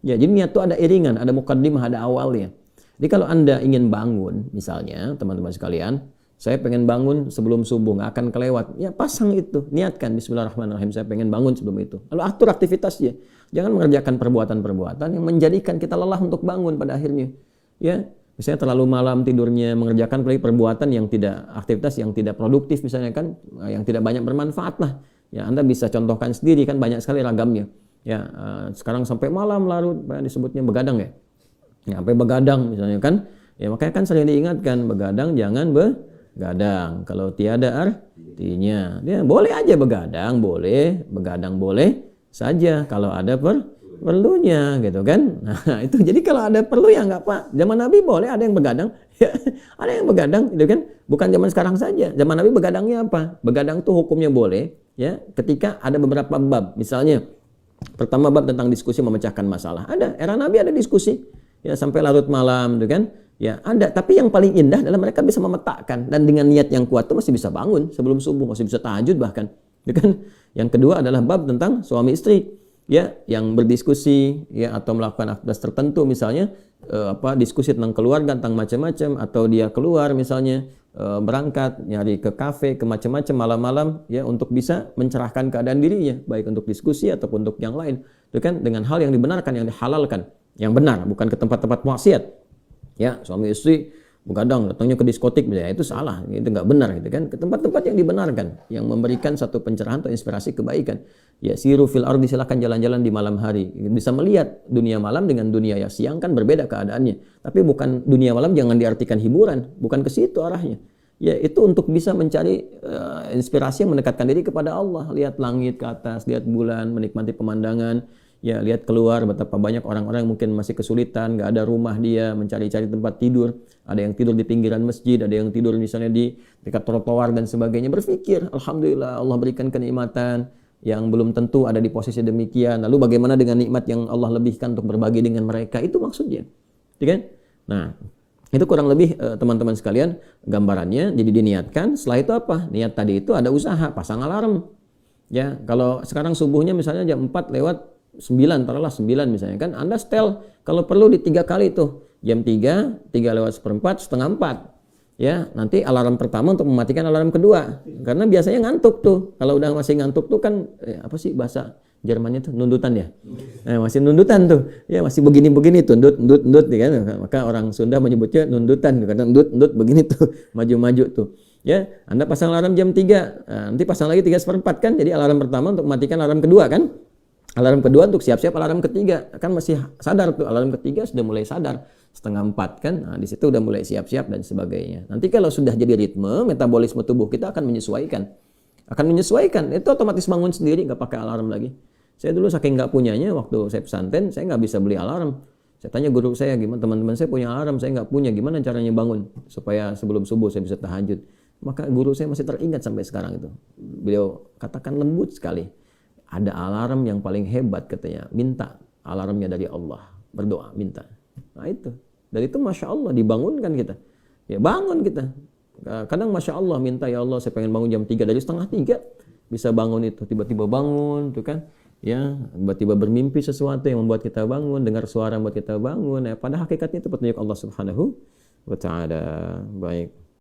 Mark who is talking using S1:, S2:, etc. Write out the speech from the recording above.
S1: Ya, jadi niat itu ada iringan, ada muqaddimah, ada awalnya. Jadi kalau Anda ingin bangun, misalnya teman-teman sekalian, saya pengen bangun sebelum subuh, nggak akan kelewat. Ya pasang itu, niatkan Bismillahirrahmanirrahim, saya pengen bangun sebelum itu. Lalu atur aktivitasnya. Jangan mengerjakan perbuatan-perbuatan yang menjadikan kita lelah untuk bangun pada akhirnya. Ya, misalnya terlalu malam tidurnya, mengerjakan perbuatan yang tidak, aktivitas yang tidak produktif misalnya kan, yang tidak banyak bermanfaat lah. Ya, Anda bisa contohkan sendiri kan, banyak sekali ragamnya. Ya, sekarang sampai malam larut, disebutnya begadang ya. Ya, sampai begadang misalnya kan. Ya, makanya kan sering diingatkan, begadang jangan begadang. Kalau tiada artinya. Ya, boleh aja begadang, boleh, begadang boleh saja kalau ada perlunya gitu kan. Nah, itu jadi kalau ada perlu ya enggak apa. Zaman Nabi boleh ada yang begadang. Ya, ada yang begadang gitu kan. Bukan zaman sekarang saja. Zaman Nabi begadangnya apa? Begadang tuh hukumnya boleh ya ketika ada beberapa bab. Misalnya pertama bab tentang diskusi memecahkan masalah. Ada, era Nabi ada diskusi. Ya sampai larut malam gitu kan. Ya, ada. Tapi yang paling indah adalah mereka bisa memetakan dan dengan niat yang kuat tuh masih bisa bangun sebelum subuh, masih bisa tahajud bahkan. Gitu kan? Yang kedua adalah bab tentang suami istri. Ya, yang berdiskusi ya atau melakukan aktivitas tertentu misalnya diskusi tentang keluarga, tentang macam-macam atau dia keluar misalnya berangkat nyari ke kafe, ke macam-macam malam-malam ya untuk bisa mencerahkan keadaan dirinya baik untuk diskusi ataupun untuk yang lain. Itu kan dengan hal yang dibenarkan, yang dihalalkan, yang benar, bukan ke tempat-tempat maksiat. Ya, suami istri begadang datangnya ke diskotik ya itu salah, itu nggak benar gitu kan. Ke tempat-tempat yang dibenarkan, yang memberikan satu pencerahan atau inspirasi kebaikan. Ya, siru fil ardi, silakan jalan-jalan di malam hari. Bisa melihat dunia malam dengan dunia ya siang kan berbeda keadaannya. Tapi bukan dunia malam jangan diartikan hiburan, bukan ke situ arahnya. Ya, itu untuk bisa mencari inspirasi yang mendekatkan diri kepada Allah. Lihat langit ke atas, lihat bulan, menikmati pemandangan. Ya, lihat keluar betapa banyak orang-orang yang mungkin masih kesulitan, nggak ada rumah dia, mencari-cari tempat tidur. Ada yang tidur di pinggiran masjid, ada yang tidur misalnya di dekat trotoar dan sebagainya. Berpikir, alhamdulillah Allah berikan kenikmatan yang belum tentu ada di posisi demikian. Lalu bagaimana dengan nikmat yang Allah lebihkan untuk berbagi dengan mereka? Itu maksudnya. Ya kan? Nah, itu kurang lebih teman-teman sekalian gambarannya. Jadi diniatkan, setelah itu apa? Niat tadi itu ada usaha, pasang alarm. Ya, kalau sekarang subuhnya misalnya jam 4 lewat 9, taruhlah 9 misalnya kan, Anda setel kalau perlu di 3 kali tuh, jam 3, 3 lewat seperempat, setengah 4 ya, nanti alarm pertama untuk mematikan alarm kedua, karena biasanya ngantuk tuh, kalau udah masih ngantuk tuh kan apa sih bahasa Jermannya tuh, nundutan ya, masih nundutan tuh ya, masih begini-begini tuh, ndut ya kan, maka orang Sunda menyebutnya nundutan, karena ndut begini tuh, maju-maju tuh ya. Anda pasang alarm jam 3, nanti pasang lagi 3 seperempat kan, jadi alarm pertama untuk mematikan alarm kedua kan. Alarm kedua untuk siap-siap alarm ketiga, kan masih sadar tuh, alarm ketiga sudah mulai sadar, setengah 4 kan, nah di situ udah mulai siap-siap dan sebagainya. Nanti kalau sudah jadi ritme, metabolisme tubuh kita akan menyesuaikan, itu otomatis bangun sendiri, nggak pakai alarm lagi. Saya dulu saking nggak punyanya, waktu saya pesantren, saya nggak bisa beli alarm. Saya tanya guru saya, gimana teman-teman saya punya alarm, saya nggak punya, gimana caranya bangun supaya sebelum subuh saya bisa tahajud. Maka guru saya masih teringat sampai sekarang itu. Beliau katakan lembut sekali. Ada alarm yang paling hebat katanya, minta alarmnya dari Allah, berdoa, minta. Nah itu, dari itu Masya Allah dibangunkan kita. Ya bangun kita. Kadang Masya Allah minta, ya Allah saya pengen bangun jam 3, dari setengah 3 bisa bangun itu. Tiba-tiba bangun tuh kan. Ya, tiba-tiba bermimpi sesuatu yang membuat kita bangun, dengar suara yang membuat kita bangun. Ya, pada hakikatnya itu petunjuk Allah Subhanahu wa Ta'ala. Baik.